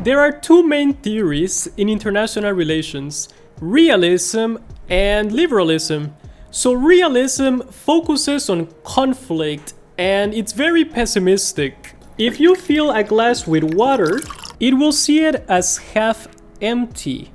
There are two main theories in international relations: realism and liberalism. So realism focuses on conflict and it's very pessimistic. If you fill a glass with water, it will see it as half empty.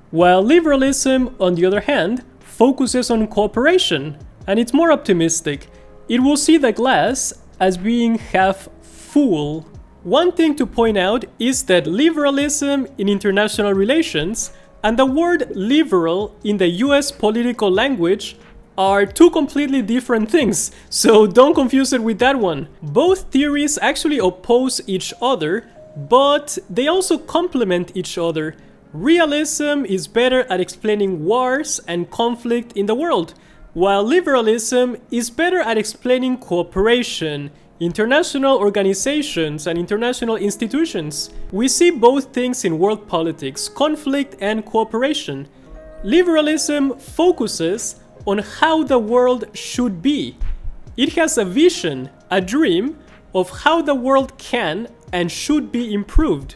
While liberalism, on the other hand, focuses on cooperation and it's more optimistic. It will see the glass as being half full. One thing to point out is that liberalism in international relations and the word liberal in the US political language are two completely different things, so don't confuse it with that one. Both theories actually oppose each other, but they also complement each other. Realism is better at explaining wars and conflict in the world, while liberalism is better at explaining cooperation, international organizations, and international institutions. We see both things in world politics: conflict and cooperation. Liberalism focuses on how the world should be. It has a vision, a dream of how the world can and should be improved.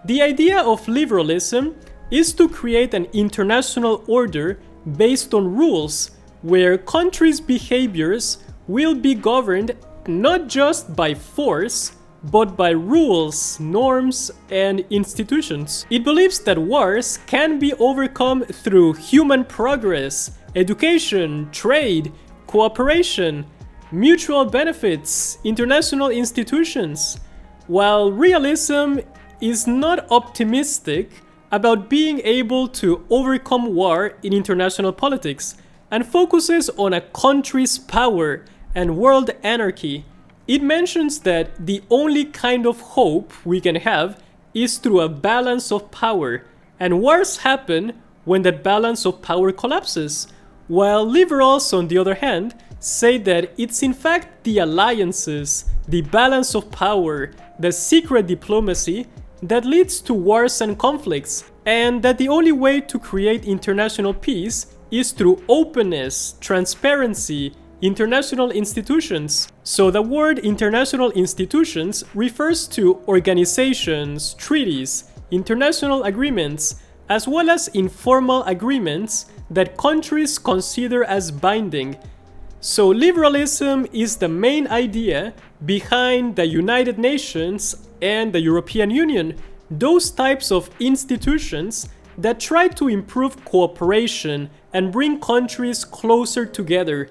The idea of liberalism is to create an international order based on rules where countries' behaviors will be governed not just by force, but by rules, norms, and institutions. It believes that wars can be overcome through human progress, education, trade, cooperation, mutual benefits, international institutions, while realism is not optimistic about being able to overcome war in international politics and focuses on a country's power and world anarchy. It mentions that the only kind of hope we can have is through a balance of power, and wars happen when that balance of power collapses, while liberals, on the other hand, say that it's in fact the alliances, the balance of power, the secret diplomacy that leads to wars and conflicts, and that the only way to create international peace is through openness, transparency, international institutions. So the word international institutions refers to organizations, treaties, international agreements, as well as informal agreements that countries consider as binding. So liberalism is the main idea behind the United Nations and the European Union, those types of institutions that try to improve cooperation and bring countries closer together.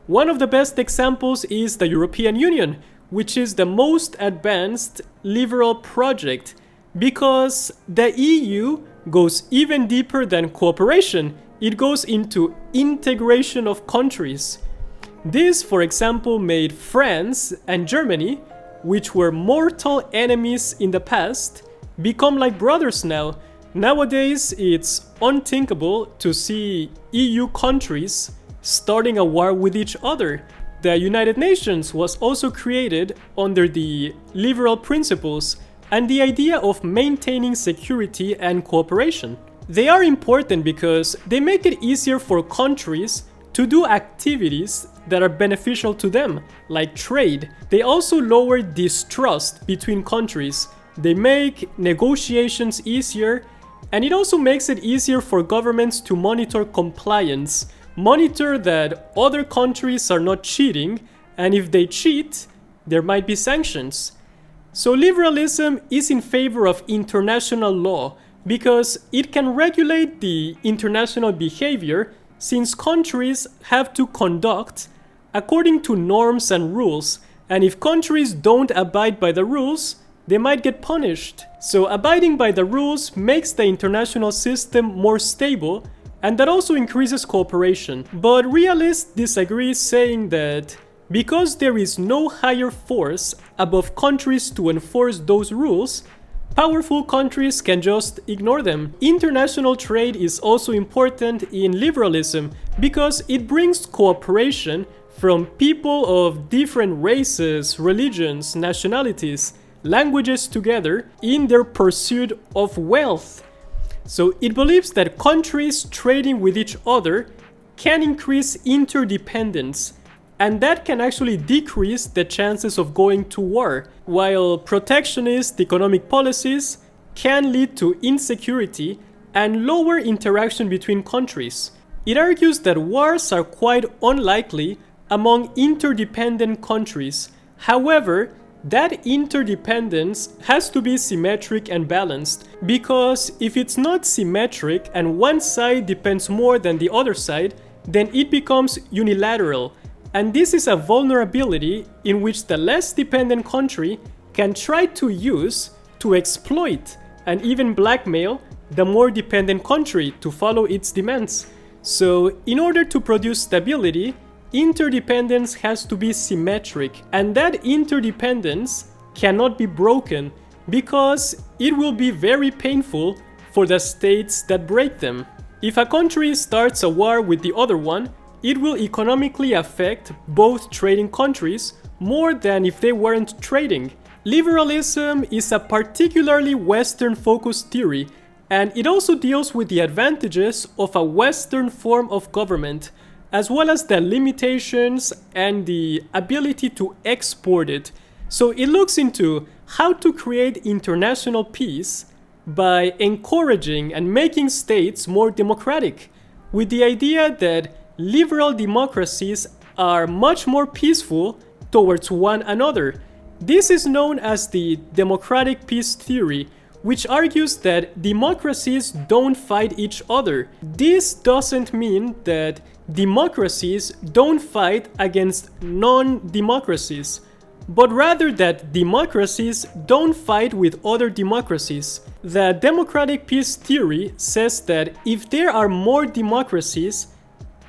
One of the best examples is the European Union, which is the most advanced liberal project, because the EU goes even deeper than cooperation. It goes into integration of countries. This, for example, made France and Germany, which were mortal enemies in the past, become like brothers now. Nowadays, it's unthinkable to see EU countries starting a war with each other. The United Nations was also created under the liberal principles and the idea of maintaining security and cooperation. They are important because they make it easier for countries to do activities that are beneficial to them, like trade. They also lower distrust between countries. They make negotiations easier, and it also makes it easier for governments to monitor compliance, monitor that other countries are not cheating, and if they cheat, there might be sanctions. So liberalism is in favor of international law because it can regulate the international behavior, since countries have to conduct according to norms and rules, and if countries don't abide by the rules, they might get punished. So abiding by the rules makes the international system more stable, and that also increases cooperation. But realists disagree, saying that because there is no higher force above countries to enforce those rules, powerful countries can just ignore them. International trade is also important in liberalism because it brings cooperation from people of different races, religions, nationalities, languages together in their pursuit of wealth. So it believes that countries trading with each other can increase interdependence, and that can actually decrease the chances of going to war, while protectionist economic policies can lead to insecurity and lower interaction between countries. It argues that wars are quite unlikely among interdependent countries. However, that interdependence has to be symmetric and balanced, because if it's not symmetric and one side depends more than the other side, then it becomes unilateral. And this is a vulnerability in which the less dependent country can try to use to exploit and even blackmail the more dependent country to follow its demands. So, in order to produce stability, interdependence has to be symmetric, and that interdependence cannot be broken because it will be very painful for the states that break them. If a country starts a war with the other one, it will economically affect both trading countries more than if they weren't trading. Liberalism is a particularly Western-focused theory, and it also deals with the advantages of a Western form of government, as well as the limitations and the ability to export it. So it looks into how to create international peace by encouraging and making states more democratic, with the idea that liberal democracies are much more peaceful towards one another. This is known as the democratic peace theory, which argues that democracies don't fight each other. This doesn't mean that democracies don't fight against non-democracies, but rather that democracies don't fight with other democracies. The democratic peace theory says that if there are more democracies,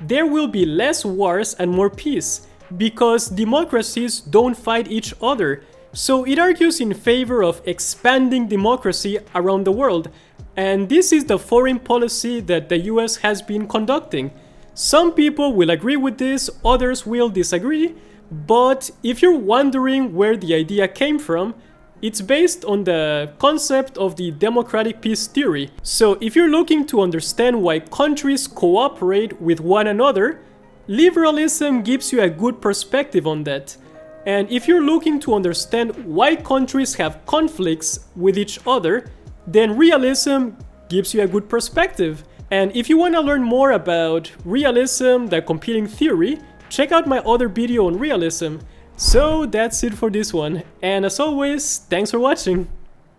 there will be less wars and more peace, because democracies don't fight each other. So it argues in favor of expanding democracy around the world, and this is the foreign policy that the US has been conducting. Some people will agree with this, others will disagree, but if you're wondering where the idea came from, it's based on the concept of the democratic peace theory. So if you're looking to understand why countries cooperate with one another, liberalism gives you a good perspective on that. And if you're looking to understand why countries have conflicts with each other, then realism gives you a good perspective. And if you want to learn more about realism, the competing theory, check out my other video on realism. So that's it for this one, and as always, thanks for watching!